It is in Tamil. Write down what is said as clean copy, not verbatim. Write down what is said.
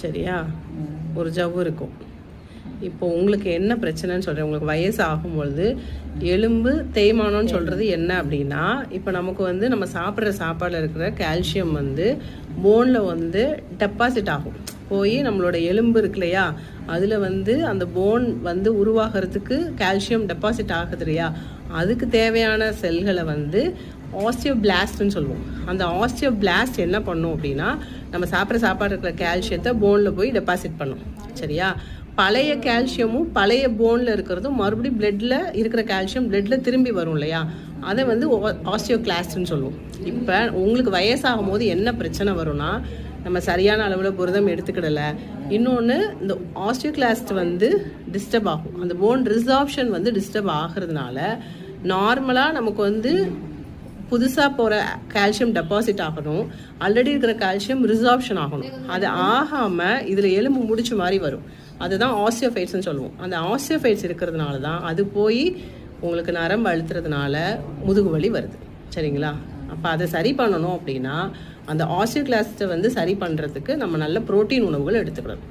சரியா? ஒரு ஜவ்வு இருக்கும். இப்போ உங்களுக்கு என்ன பிரச்சனைன்னு சொல்கிறேன். உங்களுக்கு வயசு ஆகும்பொழுது எலும்பு தேய்மானம்னு சொல்கிறது என்ன அப்படின்னா, இப்போ நமக்கு வந்து நம்ம சாப்பிட்ற சாப்பாடில் இருக்கிற கால்சியம் வந்து போனில் வந்து டெபாசிட் ஆகும். போய் நம்மளோட எலும்பு இருக்கு இல்லையா, அதில் வந்து அந்த போன் வந்து உருவாகிறதுக்கு கால்சியம் டெபாசிட் ஆகுது இல்லையா, அதுக்கு தேவையான செல்களை வந்து ஆஸ்டியோபிளாஸ்ட்னு சொல்லுவோம். அந்த ஆஸ்டியோபிளாஸ்ட் என்ன பண்ணும் அப்படின்னா, நம்ம சாப்பிட்ற சாப்பாடு இருக்கிற கால்சியத்தை போனில் போய் டெபாசிட் பண்ணும். சரியா? பழைய கால்சியமும் பழைய போனில் இருக்கிறதும் மறுபடியும் பிளட்டில் இருக்கிற கால்சியம் பிளட்டில் திரும்பி வரும் இல்லையா, அதை வந்து ஆஸ்டியோகிளாஸ்ட்னு சொல்லுவோம். இப்போ உங்களுக்கு வயசாகும் போது என்ன பிரச்சனை வரும்னா, நம்ம சரியான அளவில் புரதம் எடுத்துக்கிடலை, இன்னொன்று இந்த ஆஸ்டியோகிளாஸ்ட் வந்து டிஸ்டர்ப் ஆகும். அந்த போன் ரிசார்ப்ஷன் வந்து டிஸ்டர்ப் ஆகிறதுனால நார்மலாக நமக்கு வந்து புதுசாக போகிற கால்சியம் டெபாசிட் ஆகணும், ஆல்ரெடி இருக்கிற கால்சியம் ரிசார்ப்ஷன் ஆகணும். அது ஆகாமல் இதில் எலும்பு முடிச்ச மாதிரி வரும். அதுதான் ஆஸ்டியோஃபைட்ஸ்னு சொல்லுவோம். அந்த ஆஸ்டியோஃபைட்ஸ் இருக்கிறதுனால தான் அது போய் உங்களுக்கு நரம்பு அழுத்துறதுனால முதுகு வலி வருது. சரிங்களா? அப்போ அதை சரி பண்ணணும் அப்படின்னா அந்த ஆஸ்டியோகிளாஸ்ட்டை வந்து சரி பண்ணுறதுக்கு நம்ம நல்ல புரோட்டீன் உணவுகள் எடுத்துக்கணும்.